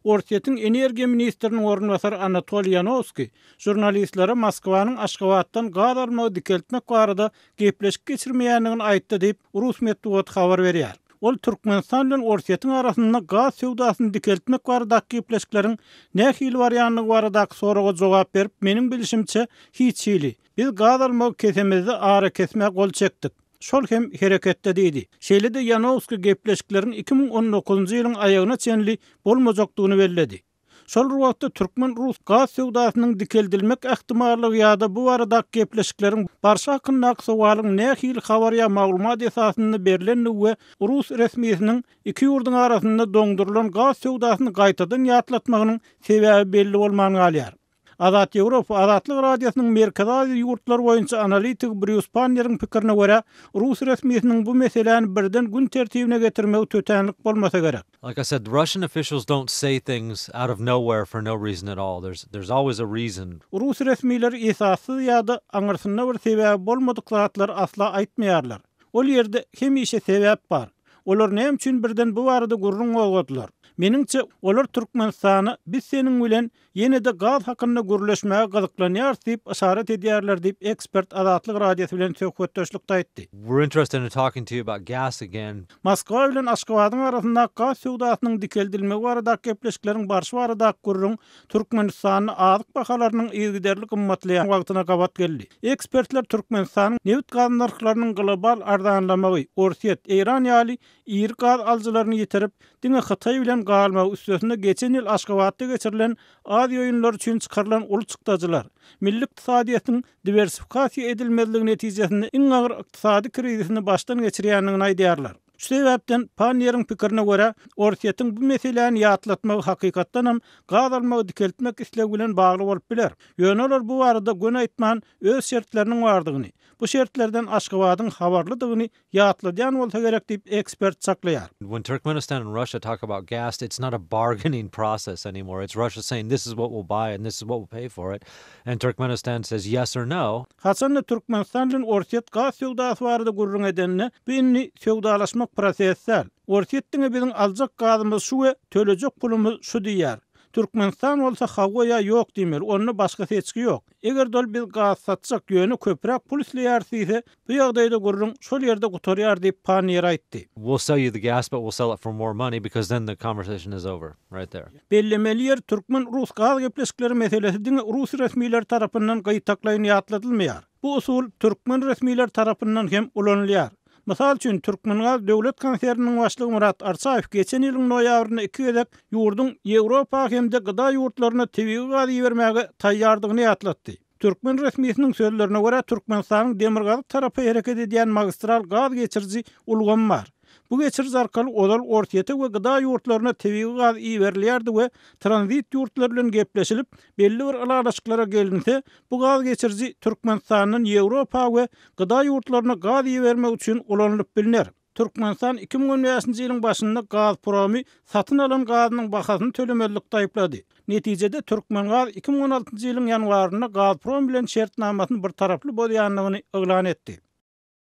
Ortiyetin Energiya Ministrinin orunbasary Anatoliy Yanovski jurnalistlere Moskwanyň Aşgabatdan gaz almagy dikeltmek barada gepleşik geçirmeýändigini aýtdy diýip Rus medeniýeti habar berýär. Ol Türkmenistan bilen Ortiýetiň arasynda gaz sewdasyny dikeltmek baradaky gepleşikleriň nähili barýanlygy baradaky soraga jogap berip, meniň bilişimçe hiç hili. Biz gaz almagy kesemizde ara kesmek gol çekdik. Şol hem hereketde diýdi. Şeýle-de Yanovski gepleşiklerin 2019-njy ýylyň aýagyna çenli bolmajakdygyny belledi. Şol wagtda Türkmen-Rus gaz sewdasynyň dikeldilmek ähtimallygy ýa-da bu baradaky gepleşiklerin barşa hakyndaky sowalyň nähili habar ýa maglumat esasynda berilen we Rus resmiýetiniň iki ýurduň arasynda doňdurulan gaz sewdasyny gaýtadan ýatlatmagynyň sebäbi belli bolmany galýar. Azat Ýewropa Azatlyk radiosynyň Merkezi Aziýa ýurtlar boýunça analitik Bruce Panner'in pikirine görä, Rus resmiýetiniň bu meseleni birden gün tertibine getirmegi tötenlik bolmasa gerek. Like I said, the Russian officials don't say things out of nowhere for no reason at all. There's always a reason. Rus resmiýetleri esassız ýa-da aňyrsyna bir sebäbi bolmadyk zatlar asla aýtmaýarlar. Ol ýerde hemişe sebäp bar. Olar näme üçin birden bu barada gurrun bolýarlar? Meniňçe olar Türkmenistany biz seniň bilen ýene-de gaz hakynda gürleşmäge gyzyklanýar diýip işaret edýärler diýip ekspert Azatlyk radiosy bilen söhbetdeşlikde aýtdy. We're interested in talking to you about gas again. Moskwa bilen Aşgabatyň arasynda gaz sewdasynyň dikeldilmegi baradaky gepleşikleriň barşy baradaky gurrun Türkmenistanyň azyk bahalarynyň ýygyderli gymmatlaýan wagtyna gabat geldi. Ekspertler Türkmenistanyň neft gaz narhlarynyň global arzanlamagy, Ortiýet, Eýran ýaly ýyr gaz aljylaryny ýetirip, diňe Hytaý bilen galmagy üstesinde geçen ýyl Aşgabatda geçirilen Aziýa oýunlary üçin çykarylan ulçykdadylar. Milli iqtisadiýatyň diversifikasiýa edilmezligi netijesinde iň agyr iqtisady krizisini başdan geçirýändigini aýdýarlar. Şu sebäpden Panner'in pikirine görä, Ortiýetiň bu meseleni ýatlatmagy hakykatdan hem gaz almagy dikeltmek islegi bilen bagly bolup biler. Ýöneler bu barada gün aýtman öz şertleriniň bardygyny, bu şertlerden Aşgabatyň habarlydygyny ýatladýan bolsa gerek diýip ekspert saklaýar. When Turkmenistan and Russia talk about gas, it's not a bargaining process anymore. It's Russia saying this is what we'll buy and this is what we'll pay for it. And Turkmenistan says yes or no. Haçan da Türkmenistan bilen Ortiýet gaz sewdasy barada gurrun edenine bu inni sewdalaşmak prosessel. Ortiýetdiňe biziň aljak gazymyz şu we tölejek pulumyz şu diýär. Türkmenistan bolsa hawa ýok diýmeli, onda başga seçki ýok. Eger dol biz gaz satjak ýöne köpräk pul isleýärse, bu ýagdaýda gurrun şol ýerde gutarýar diýip Panner aýtdy. We'll sell you the gas, but we'll sell it for more money because then the conversation is over right there. Bellemeli yer Türkmen-Rus gaz gepleşikleri meselesi diňe Rus resmiýetleri tarapyndan gaýtaklaýan ýatladylmaýar. Bu usul Türkmen resmiýetleri tarapyndan hem ulanylýar. Mysal üçin Türkmen gaz döwlet konserniň başlygy Murat Arsaýew geçen ýylyň noýabrynda iki gezek ýurdun Ýewropa hemde gyda ýurtlaryna tebii gaz bermäge taýýardygyny ýatlatdy. Türkmen resmiýetiniň sözlerine görä Türkmenistanyň demir gaz tarapy hereket edýän magistral gaz geçirji ulgam bar. Bu geçiriz arkaly odal Ortiýete we gyda ýurtlaryna tebii gaz berilýärdi we tranzit ýurtlar bilen gepleşilip belli bir alalaşyklara gelinse, bu gaz geçirji Türkmenistanyň Ýewropa we gyda ýurtlaryna gaz bermek üçin ulanylyp bilinýär. Türkmenistan 2015-nji ýylyň başynda Gazpromy satyn alan gazynyň bahasyny tölemelikde aýplady. Netijede Türkmen gaz 2016-njy ýylyň ýanwarynda Gazprom bilen şertnamasyny bir taraply bolýanlygyny eglan etdi.